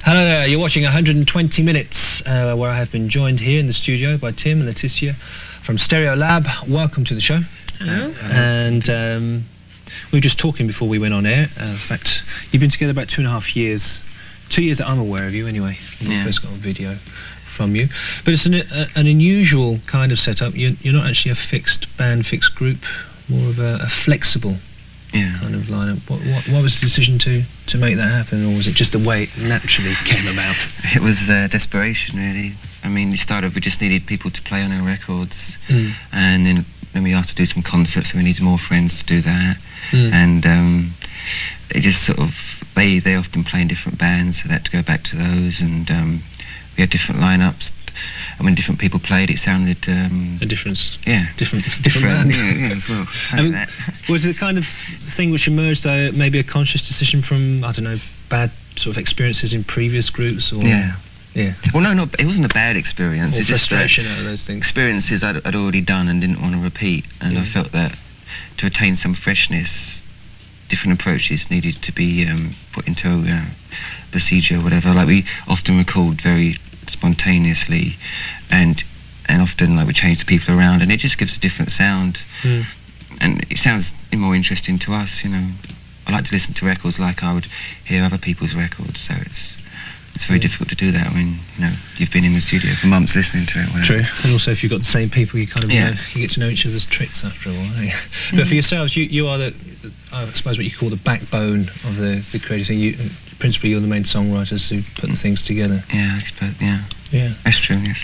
Hello there, you're watching 120 Minutes, where I have been joined here in the studio by Tim and Laetitia from Stereolab. Welcome to the show. Hello. And we were just talking before we went on air. In fact, you've been together about 2.5 years. 2 years that I'm aware of you anyway. When we first got a video from you. But it's an unusual kind of setup. You're not actually a fixed band, fixed group, more of a flexible kind of lineup. What was the decision to make that happen, or was it just the way it naturally came about? It was desperation, really. I mean, we just needed people to play on our records, and then we asked to do some concerts, and we needed more friends to do that. And they just sort of, they often play in different bands, so they had to go back to those, and we had different lineups. And when different people played, it sounded a difference. Yeah, different band. Yeah, as well. I mean, was it the kind of thing which emerged, maybe a conscious decision from, I don't know, bad sort of experiences in previous groups, or yeah. Well, no, it wasn't a bad experience. Or it's frustration just out of those things. Experiences I'd already done and didn't want to repeat, and I felt that to attain some freshness, different approaches needed to be put into procedure or whatever. Like, we often record very spontaneously, and often like we change the people around, and it just gives a different sound, and it sounds more interesting to us. You know, I like to listen to records like I would hear other people's records, so it's very difficult to do that when you've been in the studio for months listening to it. Whatever. True, and also if you've got the same people, you kind of you get to know each other's tricks after a while. But for yourselves, you are I suppose what you call the backbone of the creative thing. Principally, you're the main songwriters who put the things together. Yeah, that's true. Yes.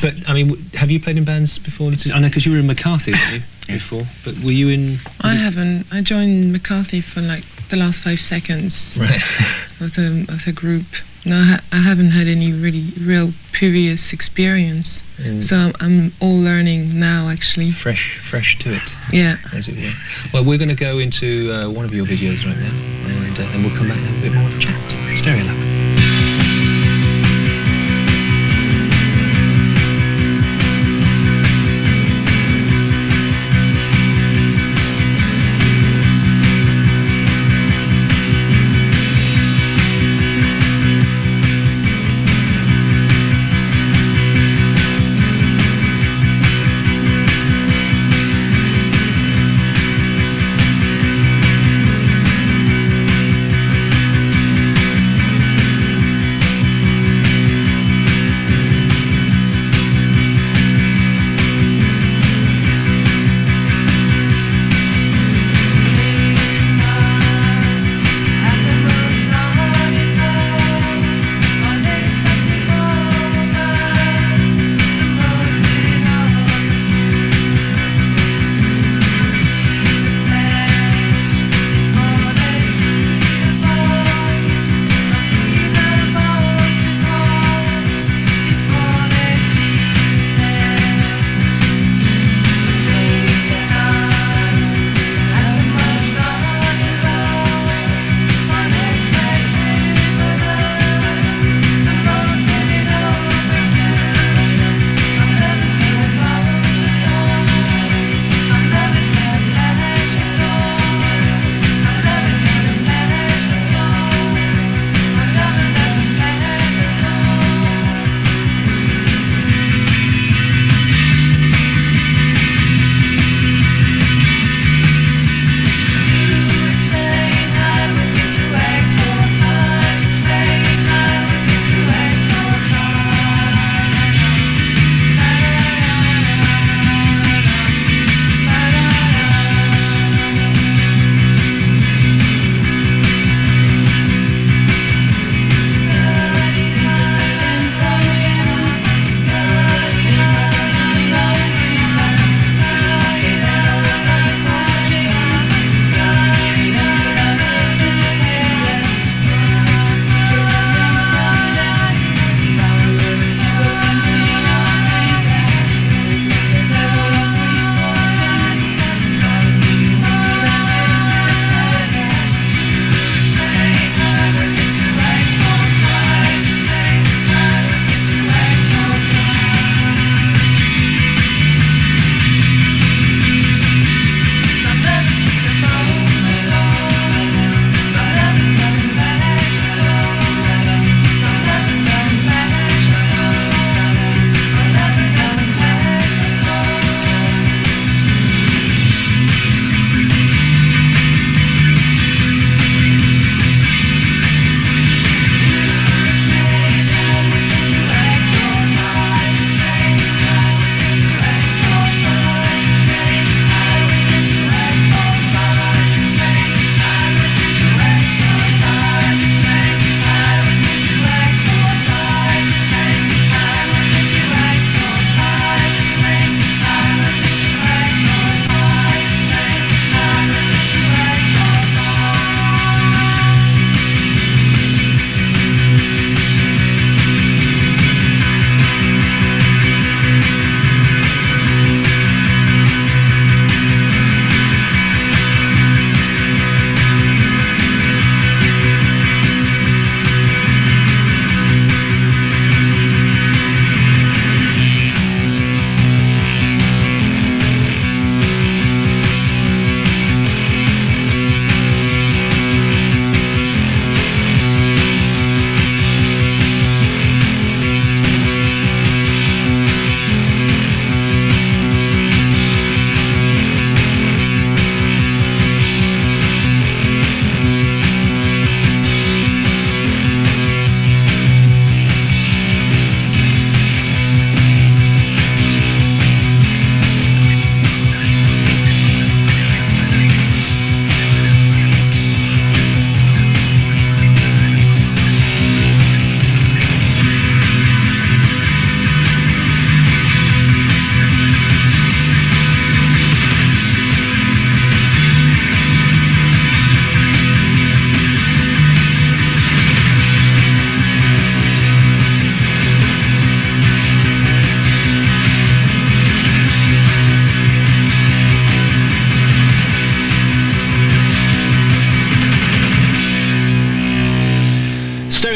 But I mean, have you played in bands before? I know, because you were in McCarthy, weren't you, before? But were you in? I haven't. I joined McCarthy for like the last 5 seconds of the group. No, I haven't had any real previous experience, so I'm all learning now, actually. Fresh to it. Yeah. As it were. Well, we're going to go into one of your videos right now, and we'll come back and have a bit more of a chat. Stereolab.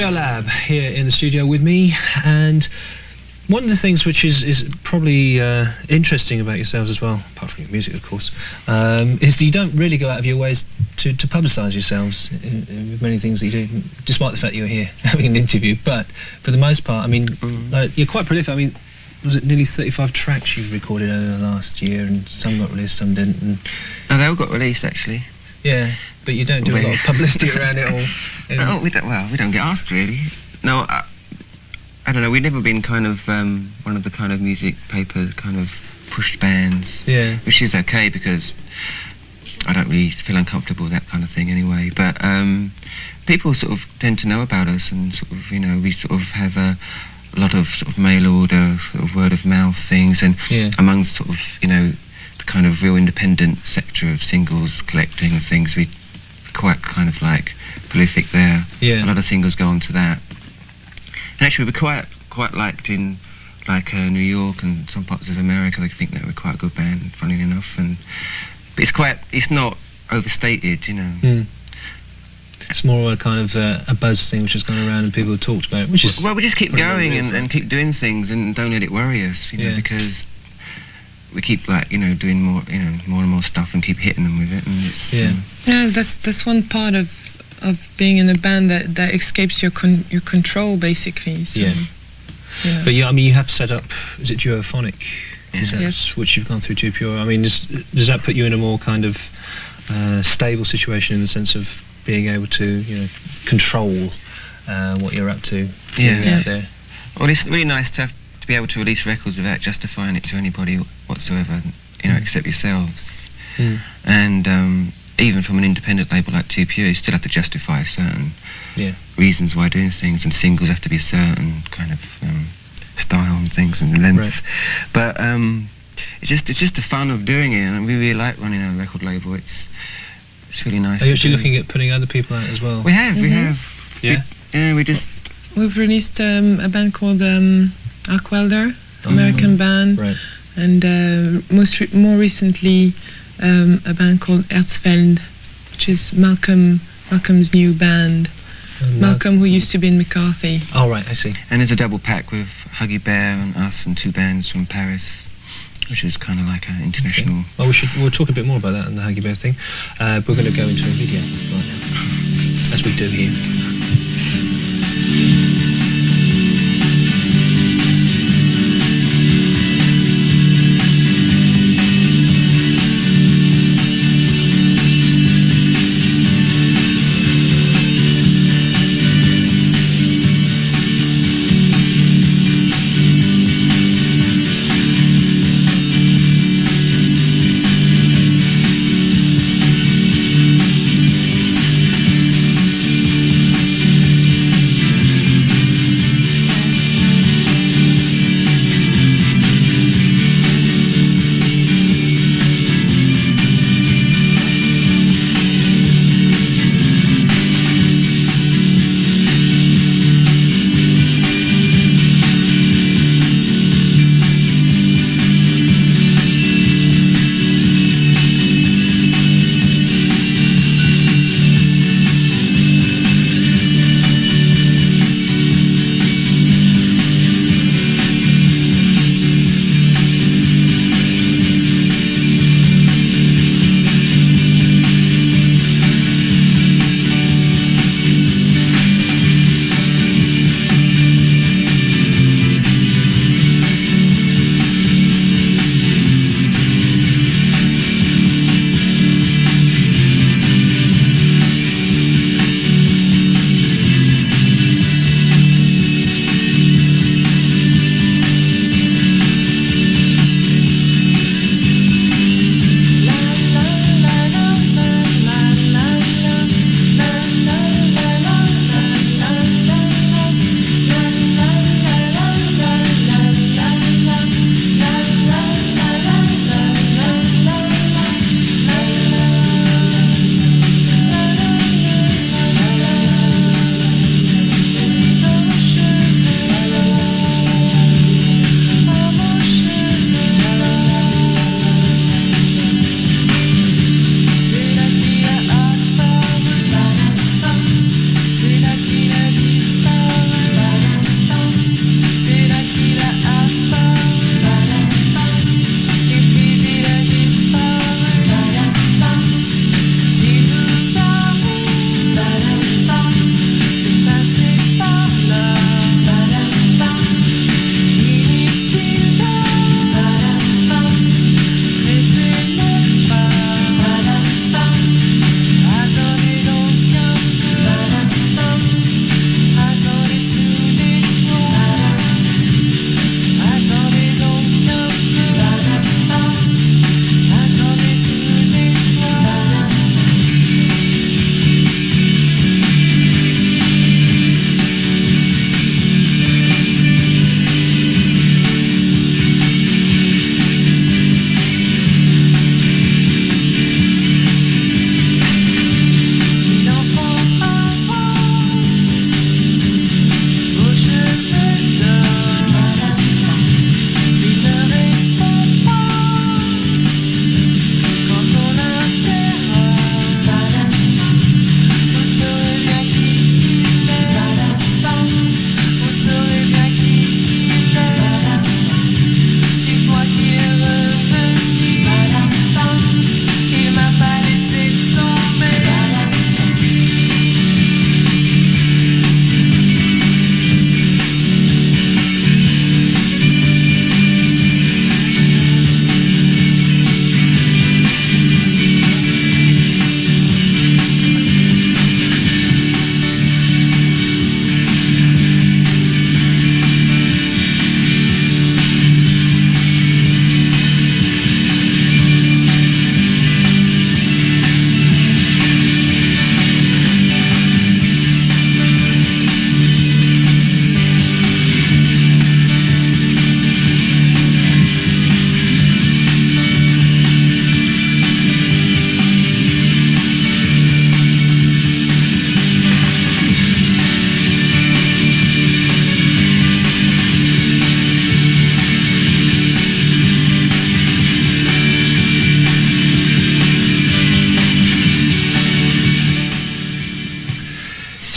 Stereolab here in the studio with me, and one of the things which is probably interesting about yourselves as well, apart from your music of course, is that you don't really go out of your ways to publicise yourselves in many things that you do, despite the fact that you're here having an interview. But for the most part, I mean, like, you're quite prolific. I mean, was it nearly 35 tracks you've recorded over the last year, and some got released, some didn't? And no, they all got released actually. Yeah, but you don't do a lot of publicity around it all. No, we don't get asked really. No, I don't know. We've never been kind of one of the kind of music paper kind of pushed bands. Yeah. Which is okay because I don't really feel uncomfortable with that kind of thing anyway. But people sort of tend to know about us, and sort of, you know, we sort of have a lot of sort of mail order, sort of word of mouth things, and amongst sort of, you know, the kind of real independent sector of singles collecting and things, we're quite kind of like prolific there. Yeah. A lot of singles go on to that. And actually we're quite liked in like New York and some parts of America. They think that we're quite a good band, funny enough, but it's not overstated, you know. It's more a kind of a buzz thing which has gone around and people have talked about it, which is... Well, we just keep going and keep doing things and don't let it worry us, you know, because we keep, like, you know, doing more, you know, more and more stuff and keep hitting them with it, and it's... Yeah, that's one part of being in a band that escapes your control, basically. So, yeah. You know. But yeah, I mean, you have set up, is it Duophonic? Yes. Which you've gone through to Pure. I mean, does that put you in a more kind of stable situation in the sense of being able to, you know, control what you're up to out there? Well, it's really nice to be able to release records without justifying it to anybody whatsoever, you know, except yourselves. And even from an independent label like 2 Pure, you still have to justify certain reasons why doing things, and singles have to be a certain kind of style and things and length. Right. But it's just the fun of doing it, and we really like running a record label. It's really nice. Are you actually looking at putting other people out as well? We have. Yeah. We've released a band called Arkwelder, American band, right. And more recently a band called Herzfeld, which is Malcolm's new band. Malcolm, who used to be in McCarthy. Oh, right, I see. And there's a double pack with Huggy Bear and us and 2 bands from Paris, which is kind of like an international... Okay. Well, we'll talk a bit more about that and the Huggy Bear thing. But we're going to go into a video right now, as we do here.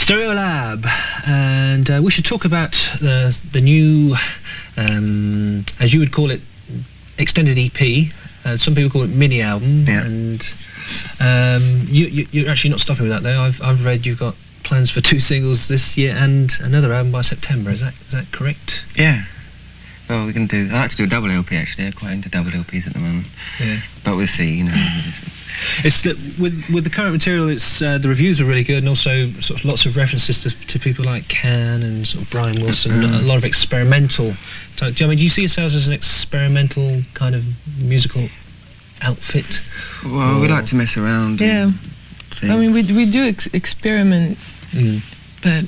Stereolab, and we should talk about the new, as you would call it, extended EP. Some people call it mini album, and you're actually not stopping with that though. I've read you've got plans for 2 singles this year and another album by September. Is that correct? Yeah. Well, we can do. I like to do a double LP actually. I'm quite into double LPs at the moment. Yeah. But we'll see. You know. It's that with the current material, it's the reviews are really good, and also sort of lots of references to people like Gane and sort of Brian Wilson. A lot of experimental. Do you see yourselves as an experimental kind of musical outfit? Well, we like to mess around. Yeah. I mean, we do experiment, but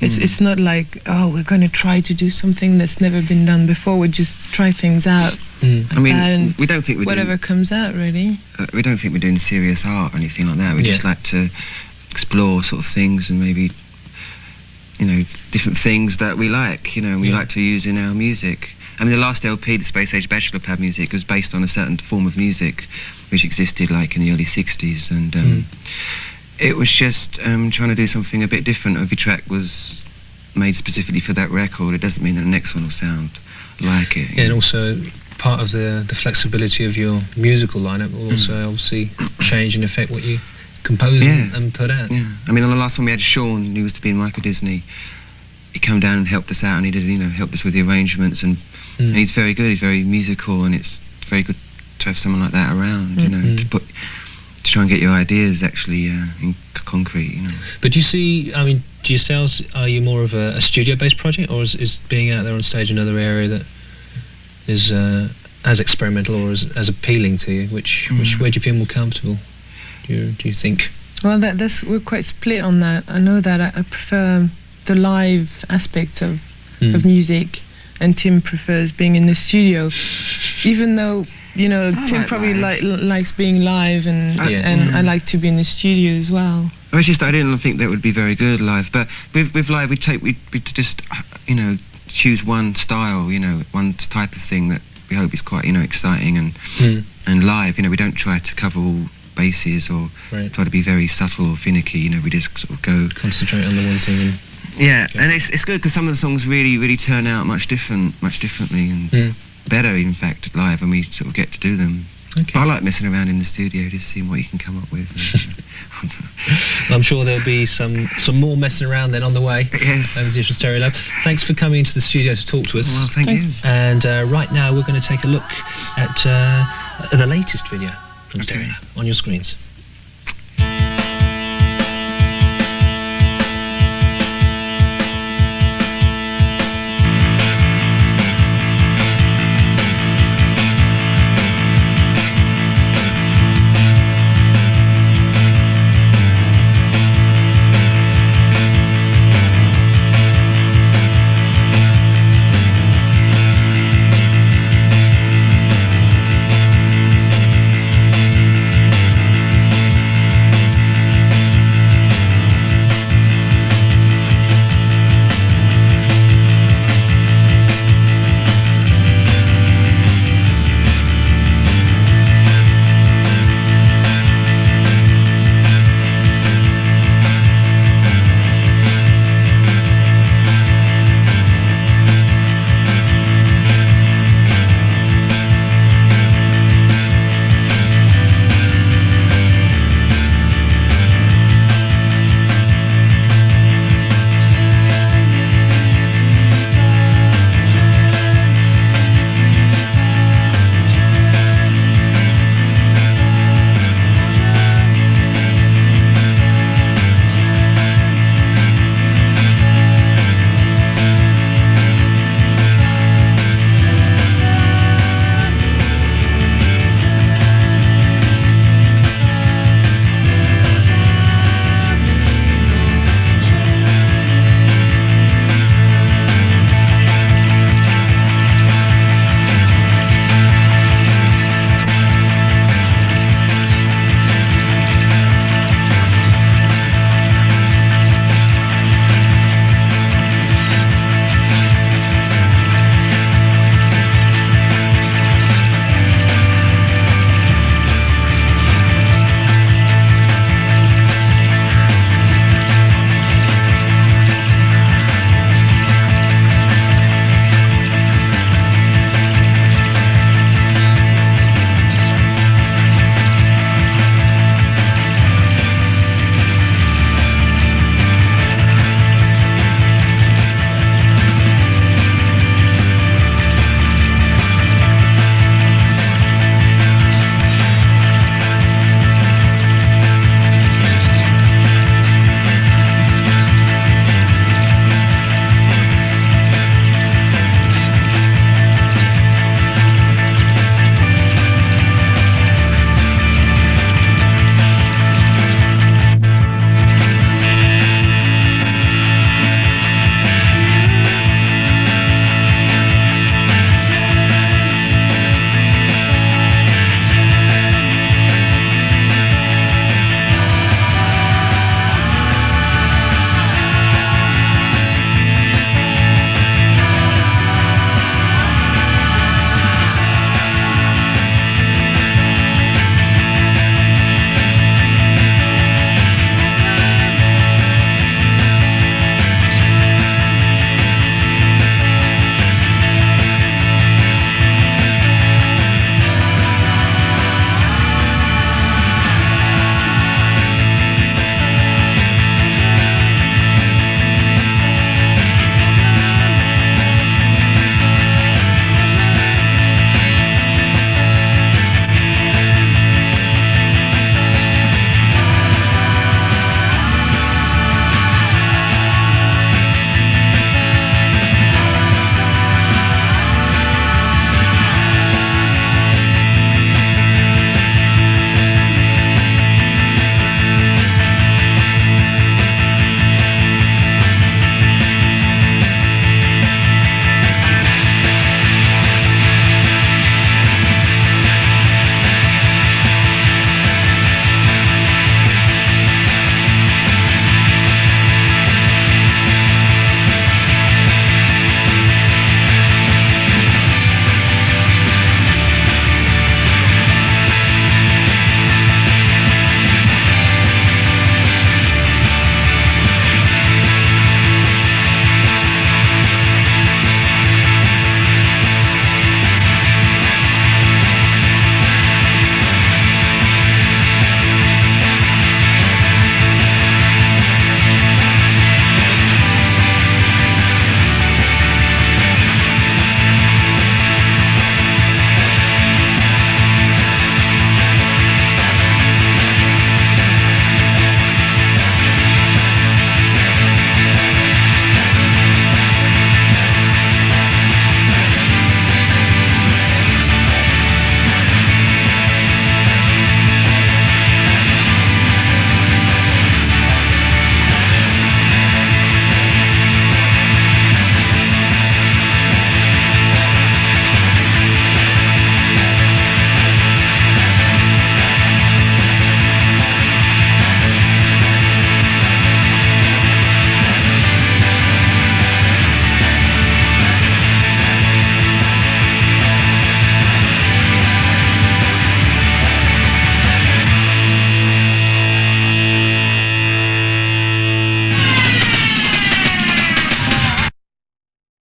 it's not like, oh, we're going to try to do something that's never been done before. We just try things out. I mean, we don't think we're whatever comes out, really. We don't think we're doing serious art or anything like that. We just like to explore sort of things and maybe, you know, different things that we like, you know, and we like to use in our music. I mean, the last LP, the Space Age Bachelor Pad music, was based on a certain form of music which existed like in the early 60s, and it was just trying to do something a bit different. Every track was made specifically for that record. It doesn't mean that the next one will sound like it. Yeah, and also part of the flexibility of your musical lineup will also obviously change and affect what you compose and put out. Yeah, I mean, on the last one we had Sean, who was to be in Michael Disney. He came down and helped us out, and he did, you know, helped us with the arrangements, and he's very good. He's very musical, and it's very good to have someone like that around, you know, to try and get your ideas actually in concrete, you know. But do you see? I mean, do yourselves, are you more of a studio-based project, or is being out there on stage another area that is as experimental or as appealing to you? Which where do you feel more comfortable? Do you think? Well, we're quite split on that. I know that I prefer the live aspect of music, and Tim prefers being in the studio, even though, you know, Tim probably likes being live, and I like to be in the studio as well. Well, it's just I didn't think that would be very good live, but with live we just, you know, choose one style, you know, one type of thing that we hope is quite, you know, exciting and live. You know, we don't try to cover all bases or try to be very subtle or finicky. You know, we just sort of go concentrate on the one thing. And it's good because some of the songs really turn out much differently and better, in fact, live, and we sort of get to do them. Okay. But I like messing around in the studio, just seeing what you can come up with. I'm sure there'll be some more messing around then on the way. Yes. Over to Stereolab. Thanks for coming into the studio to talk to us. Well, thank you. And right now we're going to take a look at the latest video from Stereolab on your screens.